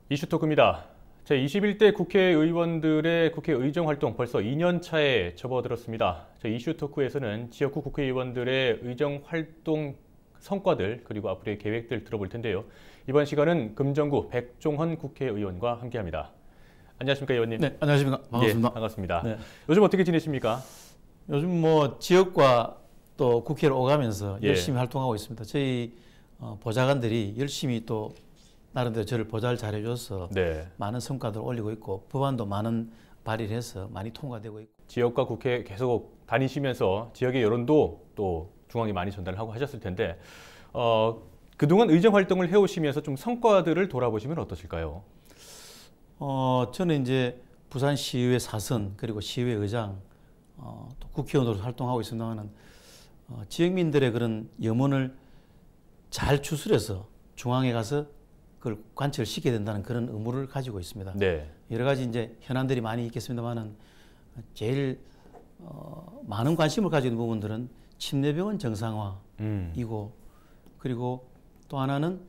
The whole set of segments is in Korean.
이슈토크입니다. 제21대 국회의원들의 국회 의정 활동 벌써 2년 차에 접어들었습니다. 저희 이슈토크에서는 지역구 국회의원들의 의정 활동 성과들 그리고 앞으로의 계획들 들어볼 텐데요. 이번 시간은 금정구 백종헌 국회의원과 함께합니다. 안녕하십니까, 의원님? 네, 안녕하십니까. 반갑습니다. 예, 반갑습니다. 네. 요즘 어떻게 지내십니까? 요즘 뭐 지역과 또 국회를 오가면서 예. 열심히 활동하고 있습니다. 저희 보좌관들이 열심히 또 나름대로 저를 보좌를 잘해줘서 네. 많은 성과들을 올리고 있고 법안도 많은 발의를 해서 많이 통과되고 있고. 지역과 국회 계속 다니시면서 지역의 여론도 또 중앙에 많이 전달을 하고 하셨을 텐데 그동안 의정 활동을 해오시면서 좀 성과들을 돌아보시면 어떠실까요? 저는 이제 부산시의회 사선 그리고 시의회 의장 또 국회의원으로 활동하고 있습니다만은 지역민들의 그런 염원을 잘 추스려서 중앙에 가서 그걸 관철을 시켜야 된다는 그런 의무를 가지고 있습니다. 네. 여러 가지 이제 현안들이 많이 있겠습니다만은 제일 많은 관심을 가지고 있는 부분들은 침례병원 정상화이고 그리고 또 하나는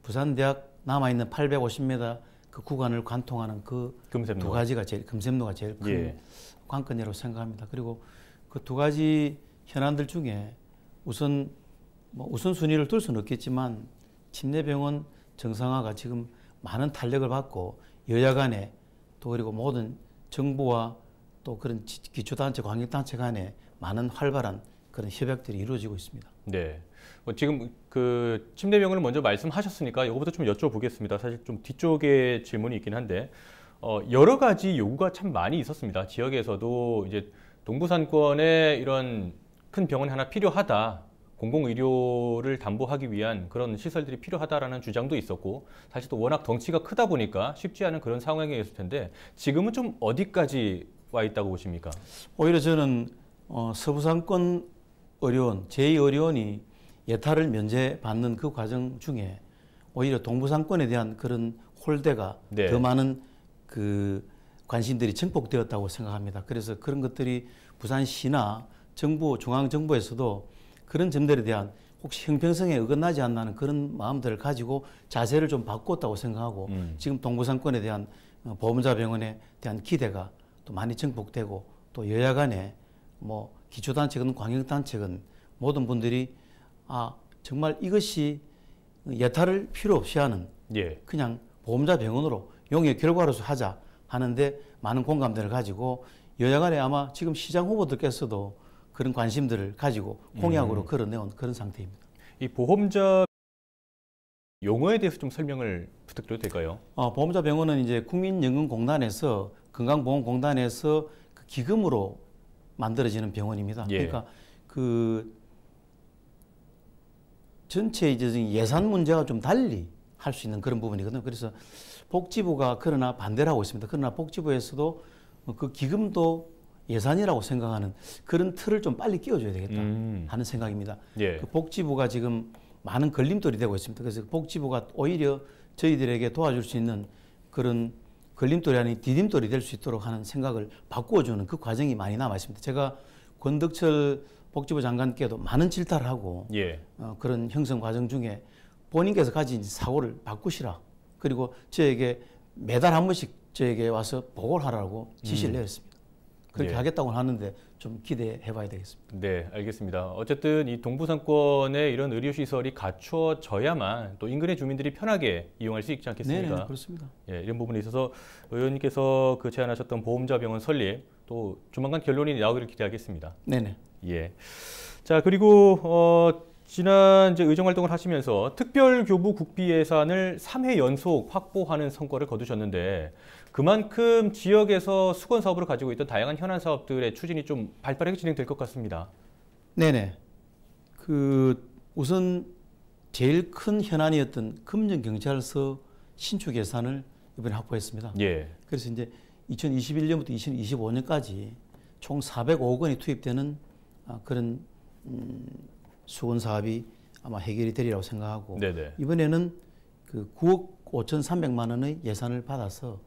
부산대학 남아있는 850m 그 구간을 관통하는 그 두 가지가 제일 금샘로가 제일 큰 관건이라고 생각합니다. 그리고 그 두 가지 현안들 중에 우선 우선순위를 둘 수는 없겠지만 침례병원 정상화가 지금 많은 탄력을 받고 여야 간에 또 그리고 모든 정부와 또 그런 기초단체, 광역단체 간에 많은 활발한 그런 협약들이 이루어지고 있습니다. 네. 지금 그 침례병원을 먼저 말씀하셨으니까 이거부터 좀 여쭤보겠습니다. 사실 좀 뒤쪽에 질문이 있긴 한데 여러 가지 요구가 참 많이 있었습니다. 지역에서도 이제 동부산권에 이런 큰 병원이 하나 필요하다. 공공의료를 담보하기 위한 그런 시설들이 필요하다라는 주장도 있었고 사실 또 워낙 덩치가 크다 보니까 쉽지 않은 그런 상황이었을 텐데 지금은 좀 어디까지 와 있다고 보십니까? 오히려 저는 서부상권 의료원, 제2의료원이 예타를 면제받는 그 과정 중에 오히려 동부상권에 대한 그런 홀대가 더 많은 그 관심들이 증폭되었다고 생각합니다. 그래서 그런 것들이 부산시나 정부, 중앙정부에서도 그런 점들에 대한 혹시 형평성에 어긋나지 않나는 그런 마음들을 가지고 자세를 좀 바꿨다고 생각하고 지금 동부상권에 대한 보험자 병원에 대한 기대가 또 많이 증폭되고 또 여야 간에 뭐 기초단체건 광역단체건 모든 분들이 정말 이것이 예타를 필요 없이 하는 그냥 보험자 병원으로 용역 결과로서 하자 하는데 많은 공감대를 가지고 여야 간에 아마 지금 시장 후보들께서도 그런 관심들을 가지고 공약으로 걸어내온 그런 상태입니다. 이 보험자 용어에 대해서 좀 설명을 부탁드려도 될까요? 보험자 병원은 이제 국민연금공단에서 건강보험공단에서 그 기금으로 만들어지는 병원입니다. 그러니까 그 전체 이제 예산 문제가 좀 달리 할 수 있는 그런 부분이거든요. 그래서 복지부가 그러나 반대를 하고 있습니다. 그러나 복지부에서도 그 기금도 예산이라고 생각하는 그런 틀을 좀 빨리 끼워줘야 되겠다 하는 생각입니다. 그 복지부가 지금 많은 걸림돌이 되고 있습니다. 그래서 복지부가 오히려 저희들에게 도와줄 수 있는 그런 걸림돌이 아닌 디딤돌이 될 수 있도록 하는 생각을 바꾸어주는 그 과정이 많이 남아 있습니다. 제가 권덕철 복지부 장관께도 많은 질타를 하고 그런 형성 과정 중에 본인께서 가진 사고를 바꾸시라. 그리고 저에게 매달 한 번씩 저에게 와서 보고를 하라고 지시를 내렸습니다. 그렇게 하겠다고 하는데 좀 기대해 봐야 되겠습니다. 네, 알겠습니다. 어쨌든 이 동부상권에 이런 의료시설이 갖추어져야만 또 인근의 주민들이 편하게 이용할 수 있지 않겠습니까? 네, 그렇습니다. 이런 부분에 있어서 의원님께서 그 제안하셨던 보험자 병원 설립 또 조만간 결론이 나오기를 기대하겠습니다. 네네. 자, 그리고 지난 이제 의정 활동을 하시면서 특별교부 국비 예산을 3회 연속 확보하는 성과를 거두셨는데 그만큼 지역에서 수건 사업으로 가지고 있던 다양한 현안 사업들의 추진이 좀 발빠르게 진행될 것 같습니다. 네네. 우선 제일 큰 현안이었던 금정경찰서 신축 예산을 이번에 확보했습니다. 그래서 이제 2021년부터 2025년까지 총 405억 원이 투입되는 그런 수건 사업이 아마 해결이 되리라고 생각하고 이번에는 그 9억 5,300만 원의 예산을 받아서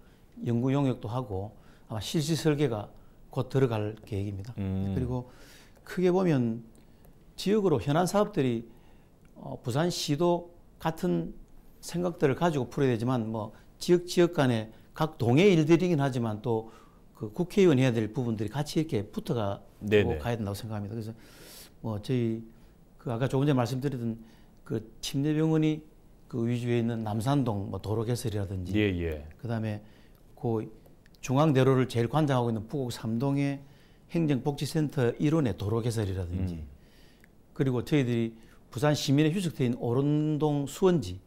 연구 용역도 하고 아마 실시 설계가 곧 들어갈 계획입니다. 그리고 크게 보면 지역으로 현안 사업들이 부산시도 같은 생각들을 가지고 풀어야 되지만 뭐 지역 간에 각 동의 일들이긴 하지만 또 그 국회의원 해야 될 부분들이 같이 이렇게 붙어가 가야 된다고 생각합니다. 그래서 뭐 저희 그 아까 조금 전에 말씀드렸던 그 침대병원이 그 위주에 있는 남산동 뭐 도로 개설이라든지 그다음에 그 중앙대로를 제일 관장하고 있는 부곡 3동의 행정복지센터 일원의 도로 개설이라든지 그리고 저희들이 부산 시민의 휴식터인 오른동 수원지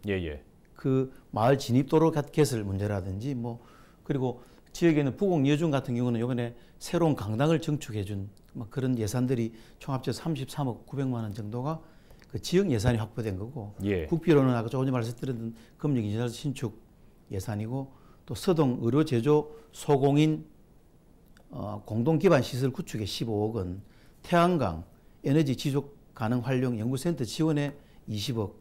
그 마을 진입도로 개설 문제라든지 뭐 그리고 지역에 있는 부곡 여중 같은 경우는 이번에 새로운 강당을 증축해준 뭐 그런 예산들이 총합해서 33억 900만 원 정도가 그 지역 예산이 확보된 거고 국비로는 아까 조금 전에 말씀드렸던 금융인증 신축 예산이고 또 서동 의료 제조 소공인 공동 기반 시설 구축에 15억 원, 태양광 에너지 지속 가능 활용 연구센터 지원에 20억,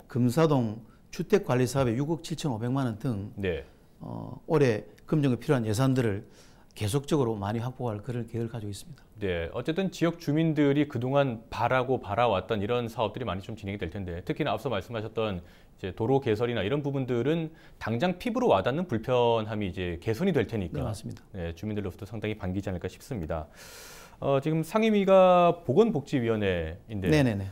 금사동 주택 관리 사업에 6억 7,500만 원 등 올해 금정에 필요한 예산들을 계속적으로 많이 확보할 그런 계획을 가지고 있습니다. 네, 어쨌든 지역 주민들이 그동안 바라왔던 이런 사업들이 많이 좀 진행이 될 텐데 특히나 앞서 말씀하셨던 이제 도로 개설이나 이런 부분들은 당장 피부로 와닿는 불편함이 이제 개선이 될 테니까 맞습니다. 주민들로부터 상당히 반기지 않을까 싶습니다. 지금 상임위가 보건복지위원회인데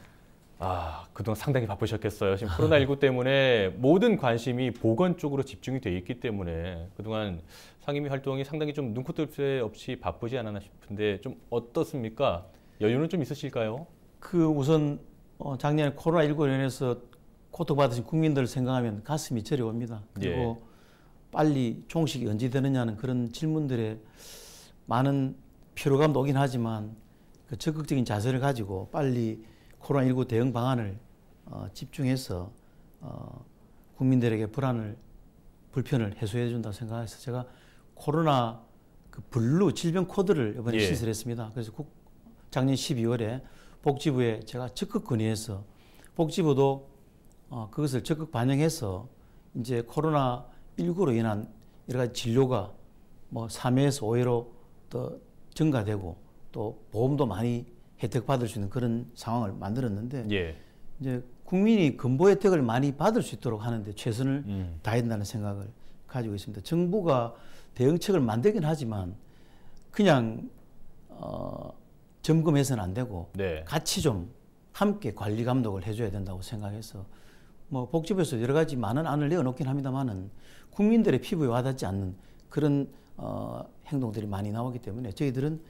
그동안 상당히 바쁘셨겠어요. 지금 코로나19 때문에 모든 관심이 보건 쪽으로 집중이 돼 있기 때문에 그동안 상임위 활동이 상당히 좀 눈코 뜰 새 없이 바쁘지 않았나 싶은데 좀 어떻습니까? 여유는 좀 있으실까요? 그 우선 작년에 코로나19로 인해서 고통받으신 국민들을 생각하면 가슴이 저려옵니다. 그리고 빨리 종식이 언제 되느냐는 그런 질문들에 많은 피로감도 오긴 하지만 그 적극적인 자세를 가지고 빨리 코로나19 대응 방안을 집중해서 국민들에게 불편을 해소해 준다고 생각해서 제가 코로나 그 블루 질병 코드를 이번에 신설했습니다. 그래서 작년 12월에 복지부에 제가 적극 건의해서 복지부도 그것을 적극 반영해서 이제 코로나19로 인한 여러 가지 진료가 뭐 3회에서 5회로 더 증가되고 또 보험도 많이 혜택 받을 수 있는 그런 상황을 만들었는데 이제 국민이 근보 혜택을 많이 받을 수 있도록 하는데 최선을 다해야 된다는 생각을 가지고 있습니다. 정부가 대응책을 만들긴 하지만 그냥 점검해서는 안 되고 같이 좀 함께 관리 감독을 해줘야 된다고 생각해서 뭐 복지부에서 여러 가지 많은 안을 내어놓긴 합니다만은 국민들의 피부에 와닿지 않는 그런 행동들이 많이 나오기 때문에 저희들은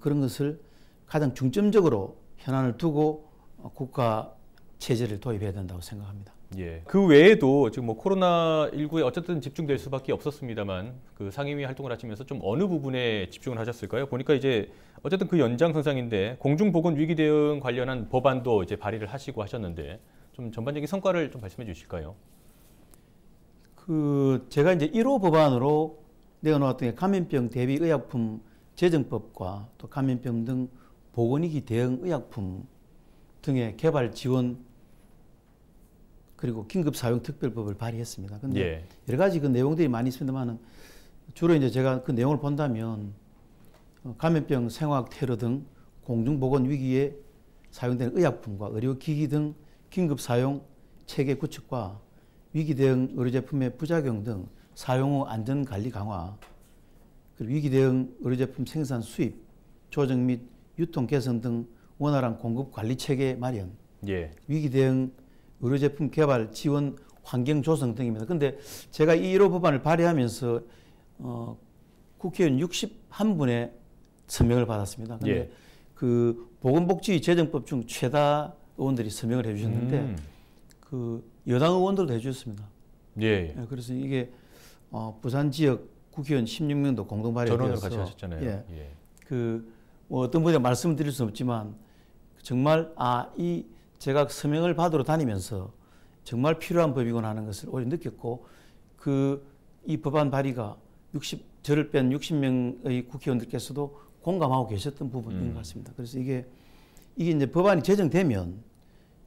그런 것을 가장 중점적으로 현안을 두고 국가 체제를 도입해야 된다고 생각합니다. 그 외에도 지금 뭐 코로나19에 어쨌든 집중될 수밖에 없었습니다만 그 상임위 활동을 하시면서 좀 어느 부분에 집중을 하셨을까요? 보니까 이제 어쨌든 그 연장선상인데 공중보건 위기 대응 관련한 법안도 이제 발의를 하시고 하셨는데 좀 전반적인 성과를 좀 말씀해 주실까요? 그 제가 이제 1호 법안으로 내어놓았던 게 감염병 대비 의약품 제정법과 또 감염병 등 보건위기 대응 의약품 등의 개발 지원 그리고 긴급 사용 특별법을 발의했습니다. 근데 여러 가지 그 내용들이 많이 있습니다만은 주로 이제 제가 그 내용을 본다면 감염병, 생화학 테러 등 공중보건 위기에 사용되는 의약품과 의료기기 등 긴급 사용 체계 구축과 위기 대응 의료제품의 부작용 등 사용 후 안전관리 강화, 그리고 위기 대응 의료제품 생산 수입, 조정 및 유통 개선 등 원활한 공급 관리 체계 마련, 위기 대응 의료제품 개발 지원 환경 조성 등입니다. 근데 제가 이 1호 법안을 발의하면서 국회의원 61분의 서명을 받았습니다. 근데 그 보건복지 제정법 중 최다 의원들이 서명을 해주셨는데 그 여당 의원들도 해주셨습니다. 그래서 이게 부산 지역 국회의원 16명도 공동 발의되어서 전원으로 같이 하셨잖아요. 그 뭐 어떤 분이 말씀드릴 수는 없지만 정말 이 제가 서명을 받으러 다니면서 정말 필요한 법이구나 하는 것을 오히려 느꼈고 이 법안 발의가 저를 뺀 60명의 국회의원들께서도 공감하고 계셨던 부분인 것 같습니다. 그래서 이게 이제 법안이 제정되면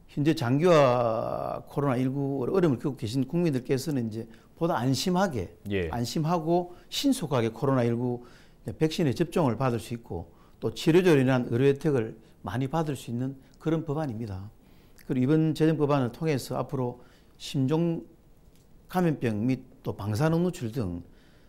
현재 장기화 코로나19 어려움을 겪고 계신 국민들께서는 이제 보다 안심하게 안심하고 신속하게 코로나19 백신의 접종을 받을 수 있고 또 치료제로 인한 의료 혜택을 많이 받을 수 있는 그런 법안입니다. 그리고 이번 제정 법안을 통해서 앞으로 신종 감염병 및 또 방사능 노출 등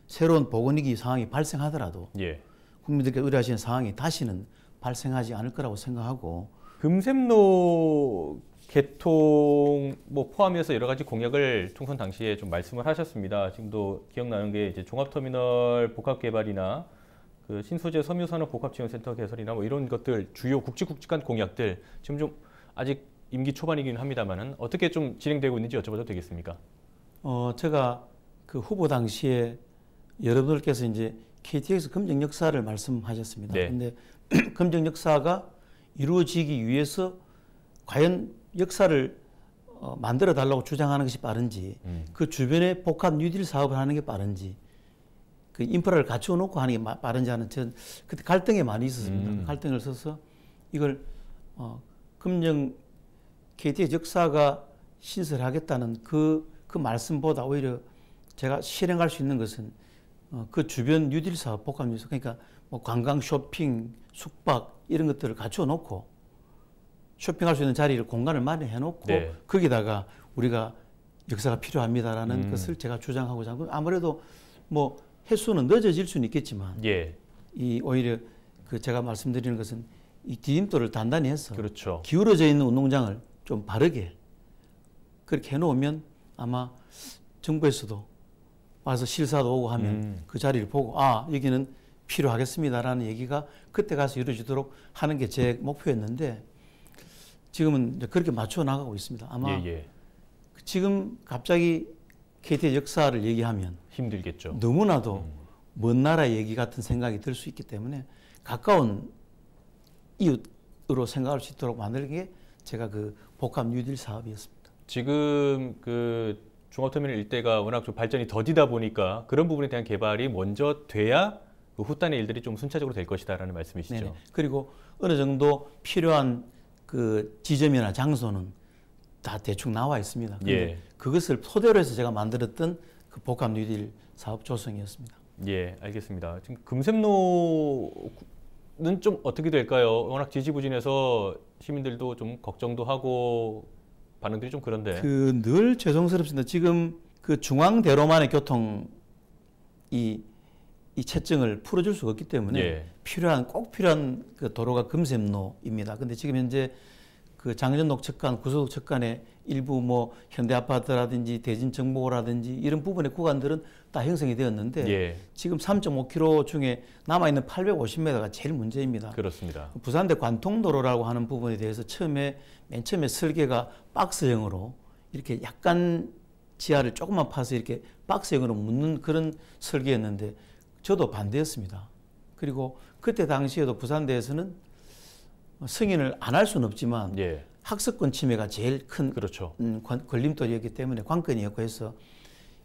새로운 보건위기 상황이 발생하더라도 예. 국민들께서 우려하시는 상황이 다시는 발생하지 않을 거라고 생각하고 금샘로 개통 뭐 포함해서 여러 가지 공약을 총선 당시에 좀 말씀을 하셨습니다. 지금도 기억나는 게 이제 종합터미널 복합 개발이나 그 신소재 섬유산업 복합지원센터 개설이나 뭐 이런 것들 주요 굵직굵직한 공약들 지금 좀 아직 임기 초반이긴 합니다만은 어떻게 좀 진행되고 있는지 여쭤봐도 되겠습니까? 제가 그 후보 당시에 여러분들께서 이제 KTX 검증 역사를 말씀하셨습니다. 네. 근데 검증 역사가 이루어지기 위해서 과연 역사를 만들어 달라고 주장하는 것이 빠른지 그 주변에 복합 뉴딜 사업을 하는 게 빠른지 그 인프라를 갖추어 놓고 하는 게 빠른지 하는 전 그때 갈등이 많이 있었습니다. 갈등을 써서 이걸 검증 KTX 역사가 신설하겠다는 그 말씀보다 오히려 제가 실행할 수 있는 것은 그 주변 뉴딜 사업, 복합 뉴딜, 그러니까 뭐 관광, 쇼핑, 숙박 이런 것들을 갖추어 놓고 쇼핑할 수 있는 자리를 공간을 마련해 놓고 네. 거기다가 우리가 역사가 필요합니다라는 것을 제가 주장하고자 하고 아무래도 뭐 횟수는 늦어질 수는 있겠지만 예. 이 오히려 그 제가 말씀드리는 것은 이 디딤돌을 단단히 해서 그렇죠. 기울어져 있는 운동장을 좀 바르게 그렇게 해놓으면 아마 정부에서도 와서 실사도 오고 하면 그 자리를 보고 아 여기는 필요하겠습니다라는 얘기가 그때 가서 이루어지도록 하는 게 제 목표였는데 지금은 이제 그렇게 맞춰 나가고 있습니다. 아마 지금 갑자기 KT의 역사를 얘기하면 힘들겠죠. 너무나도 먼 나라 얘기 같은 생각이 들 수 있기 때문에 가까운 이웃으로 생각할 수 있도록 만드는 게 제가 그 복합 뉴딜 사업이었습니다. 지금 그 종합터미널 일대가 워낙 좀 발전이 더디다 보니까 그런 부분에 대한 개발이 먼저 돼야 그 후단의 일들이 좀 순차적으로 될 것이다라는 말씀이시죠. 네네. 그리고 어느 정도 필요한 그 지점이나 장소는 다 대충 나와 있습니다. 예. 그것을 토대로 해서 제가 만들었던 그 복합 뉴딜 사업 조성이었습니다. 예, 알겠습니다. 지금 금샘로는 좀 어떻게 될까요? 워낙 지지부진해서 시민들도 좀 걱정도 하고 반응들이 좀 그런데. 그 늘 죄송스럽습니다. 지금 그 중앙대로만의 교통 이 채증을 풀어줄 수가 없기 때문에 꼭 필요한 그 도로가 금샘로입니다. 근데 지금 현재 그 장전록 측간, 구소독 측간에 일부 뭐 현대아파트라든지 대진정보라든지 이런 부분의 구간들은 다 형성이 되었는데 지금 3.5km 중에 남아있는 850m가 제일 문제입니다. 그렇습니다. 부산대 관통도로라고 하는 부분에 대해서 맨 처음에 설계가 박스형으로 이렇게 약간 지하를 조금만 파서 이렇게 박스형으로 묻는 그런 설계였는데 저도 반대였습니다. 그리고 그때 당시에도 부산대에서는 승인을 안 할 수는 없지만 학습권 침해가 제일 큰 걸림돌이었기 때문에 관건이었고 해서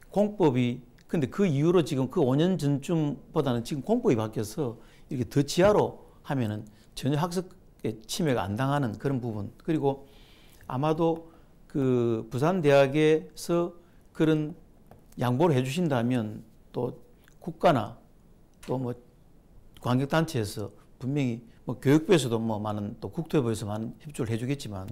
공법이 근데 그 이후로 지금 그 5년 전쯤보다는 지금 공법이 바뀌어서 이렇게 더 지하로 하면은 전혀 학습의 침해가 안 당하는 그런 부분 그리고 아마도 그 부산대학에서 그런 양보를 해주신다면 또 국가나 또 뭐 관객단체에서 분명히 뭐 교육부에서도 뭐 많은 또 국토부에서 많은 협조를 해주겠지만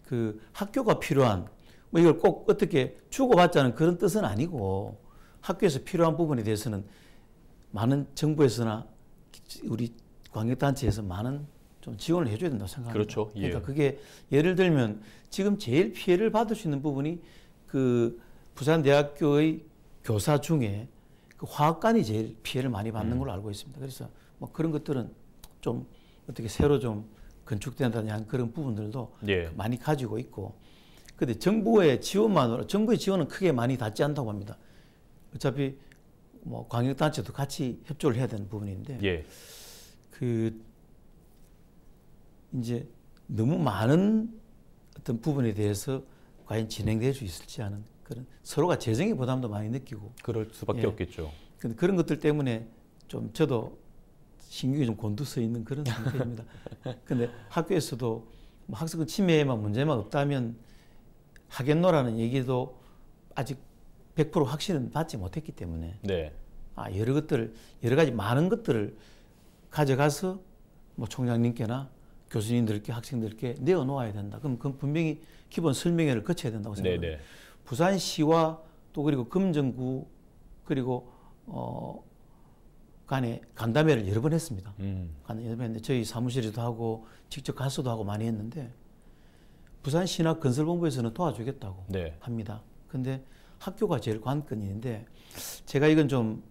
그 학교가 필요한 뭐 이걸 꼭 어떻게 주고받자는 그런 뜻은 아니고 학교에서 필요한 부분에 대해서는 많은 정부에서나 우리 관객단체에서 많은 좀 지원을 해줘야 된다고 생각합니다. 그렇죠. 그러니까 그게 예를 들면 지금 제일 피해를 받을 수 있는 부분이 그 부산대학교의 교사 중에 그 화학관이 제일 피해를 많이 받는 걸로 알고 있습니다. 그래서 뭐 그런 것들은 좀 어떻게 새로 좀 건축된다는 그런 부분들도 많이 가지고 있고 근데 정부의 지원은 크게 많이 닿지 않다고 합니다. 어차피 뭐 광역단체도 같이 협조를 해야 되는 부분인데 그 이제 너무 많은 어떤 부분에 대해서 과연 진행될 수 있을지 하는 그런 서로가 재정의 부담도 많이 느끼고 그럴 수밖에 없겠죠. 근데 그런 것들 때문에 좀 저도 신경이 좀 곤두서 있는 그런 상태입니다. 근데 학교에서도 뭐 학습권 침해에만 문제만 없다면 하겠노라는 얘기도 아직 100% 확신은 받지 못했기 때문에 여러 가지 많은 것들을 가져가서 뭐 총장님께나 교수님들께 학생들께 내어놓아야 된다. 그럼 그건 분명히 기본 설명회를 거쳐야 된다고 생각합니다. 부산시와 또 그리고 금정구 그리고 간에 간담회를 여러 번 했습니다. 여러 번 했는데 저희 사무실에도 하고 직접 가서도 하고 많이 했는데 부산신학건설본부에서는 도와주겠다고 네. 합니다. 근데 학교가 제일 관건인데 제가 이건 좀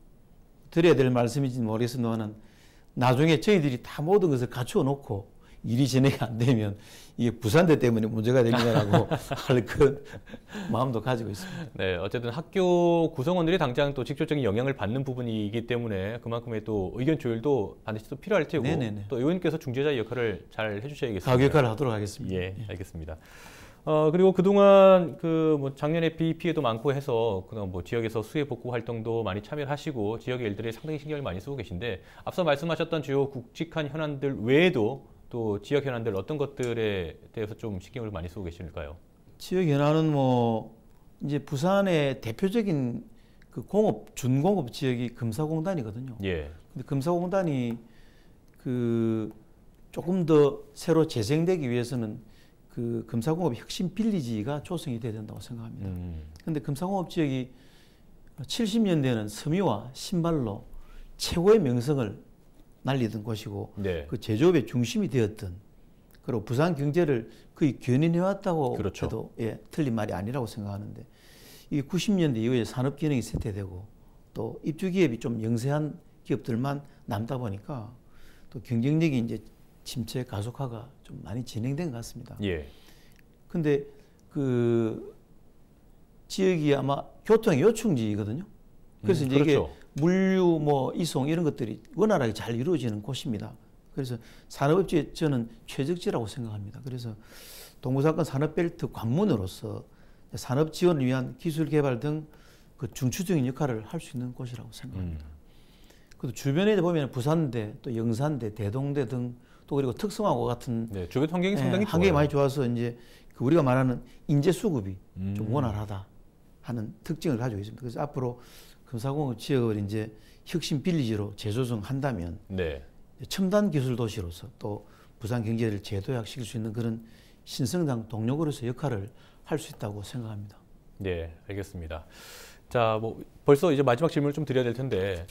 드려야 될 말씀인지 모르겠습니다만 나중에 저희들이 다 모든 것을 갖추어 놓고 일이 진행이 안 되면 이게 부산대 때문에 문제가 되느냐라고 할 그 마음도 가지고 있습니다. 네, 어쨌든 학교 구성원들이 당장 또 직접적인 영향을 받는 부분이기 때문에 그만큼의 또 의견 조율도 반드시 또 필요할 테고 네네네. 또 의원님께서 중재자의 역할을 잘 해주셔야겠습니다. 가교 역할을 하도록 하겠습니다. 예, 알겠습니다. 그리고 그동안 뭐 작년에 비 피해도 많고 해서 그동안 뭐 지역에서 수해 복구 활동도 많이 참여를 하시고 지역의 일들에 상당히 신경을 많이 쓰고 계신데 앞서 말씀하셨던 주요 굵직한 현안들 외에도 또 지역 현안들 어떤 것들에 대해서 좀 신경을 많이 쓰고 계실까요? 지역 현안은 뭐 이제 부산의 대표적인 그 공업 준공업 지역이 금사공단이거든요. 예. 근데 금사공단이 그 조금 더 새로 재생되기 위해서는 그 금사공업 혁신 빌리지가 조성이 돼야 된다고 생각합니다. 근데 금사공업 지역이 70년대에는 섬유와 신발로 최고의 명성을 날리던 곳이고 네. 그 제조업의 중심이 되었던 그리고 부산 경제를 거의 견인해왔다고 그렇죠. 해도 틀린 말이 아니라고 생각하는데 이 90년대 이후에 산업 기능이 쇠퇴되고 또 입주 기업이 좀 영세한 기업들만 남다 보니까 또 경쟁력이 이제 침체 가속화가 좀 많이 진행된 것 같습니다. 예. 근데 그 지역이 아마 교통의 요충지거든요. 그래서 이제 그렇죠. 이게 물류 뭐 이송 이런 것들이 원활하게 잘 이루어지는 곳입니다. 그래서 산업업지에 저는 최적지라고 생각합니다. 그래서 동부사건 산업벨트 관문으로서 산업 지원을 위한 기술 개발 등 그 중추적인 역할을 할 수 있는 곳이라고 생각합니다. 그리고 주변에 보면 부산대, 또 영산대, 대동대 등 또 그리고 특성화고 같은 네, 주변 환경이 상당히 환경이 좋아요. 많이 좋아서 이제 그 우리가 말하는 인재 수급이 좀 원활하다 하는 특징을 가지고 있습니다. 그래서 앞으로 금사공업 지역을 이제 혁신 빌리지로 재조성한다면 네. 첨단 기술 도시로서 또 부산 경제를 재도약시킬 수 있는 그런 신성장 동력으로서 역할을 할 수 있다고 생각합니다. 네, 알겠습니다. 자, 뭐 벌써 이제 마지막 질문을 좀 드려야 될 텐데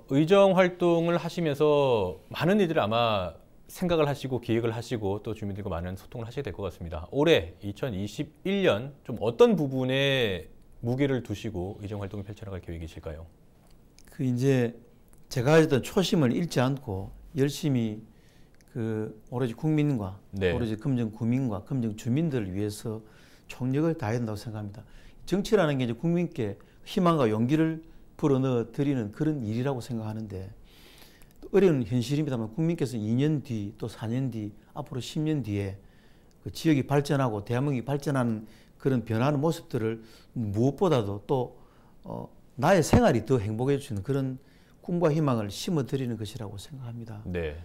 의정 활동을 하시면서 많은 일들을 아마 생각을 하시고 기획을 하시고 또 주민들과 많은 소통을 하시게 될 것 같습니다. 올해 2021년 좀 어떤 부분에 무게를 두시고 의정 활동을 펼쳐나갈 계획이실까요? 그 이제 제가 가졌던 초심을 잃지 않고 열심히 그 오로지 국민과 네. 오로지 금정 구민과 금정 주민들을 위해서 총력을 다해야 된다고 생각합니다. 정치라는 게 이제 국민께 희망과 용기를 불어넣어 드리는 그런 일이라고 생각하는데 어려운 현실입니다만 국민께서 2년 뒤 또 4년 뒤 앞으로 10년 뒤에 그 지역이 발전하고 대한민국이 발전하는 그런 변하는 모습들을 무엇보다도 또 나의 생활이 더 행복해질 수 있는 그런 꿈과 희망을 심어드리는 것이라고 생각합니다. 네.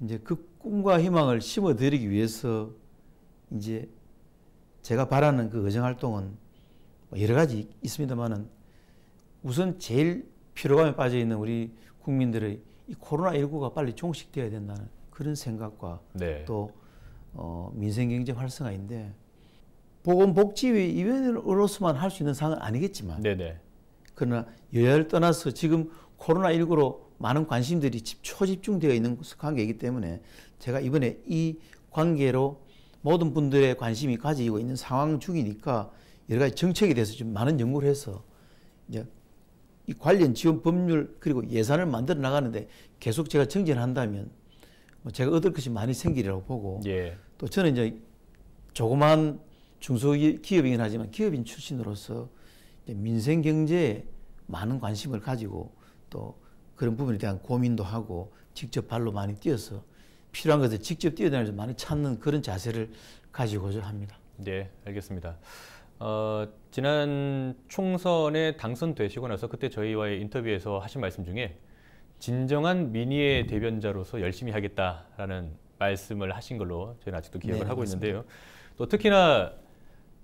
이제 그 꿈과 희망을 심어드리기 위해서 이제 제가 바라는 그 의정활동은 여러 가지 있습니다만은 우선 제일 피로감에 빠져 있는 우리 국민들의 이 코로나19가 빨리 종식되어야 된다는 그런 생각과 네. 또 민생경제 활성화인데 보건복지위원회로서만 할 수 있는 사항은 아니겠지만 네네. 그러나 여야를 떠나서 지금 코로나19로 많은 관심들이 초집중되어 있는 관계이기 때문에 제가 이번에 이 관계로 모든 분들의 관심이 가지고 있는 상황 중이니까 여러 가지 정책에 대해서 좀 많은 연구를 해서 이제 이 관련 지원 법률 그리고 예산을 만들어 나가는데 계속 제가 정진한다면 제가 얻을 것이 많이 생기리라고 보고 예. 또 저는 이제 조그만 중소기업이긴 하지만 기업인 출신으로서 이제 민생 경제에 많은 관심을 가지고 또 그런 부분에 대한 고민도 하고 직접 발로 많이 뛰어서 필요한 것을 직접 뛰어다니면서 많이 찾는 그런 자세를 가지고자 합니다. 네, 알겠습니다. 지난 총선에 당선되시고 나서 그때 저희와의 인터뷰에서 하신 말씀 중에 진정한 민의의 대변자로서 열심히 하겠다라는 말씀을 하신 걸로 저희는 아직도 기억을 하고 맞습니다. 있는데요. 또 특히나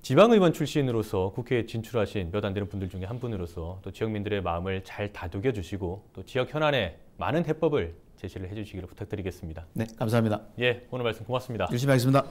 지방의원 출신으로서 국회에 진출하신 몇 안 되는 분들 중에 한 분으로서 또 지역민들의 마음을 잘 다독여 주시고 또 지역 현안에 많은 해법을 제시를 해주시기를 부탁드리겠습니다. 네, 감사합니다. 예, 오늘 말씀 고맙습니다. 열심히 하겠습니다.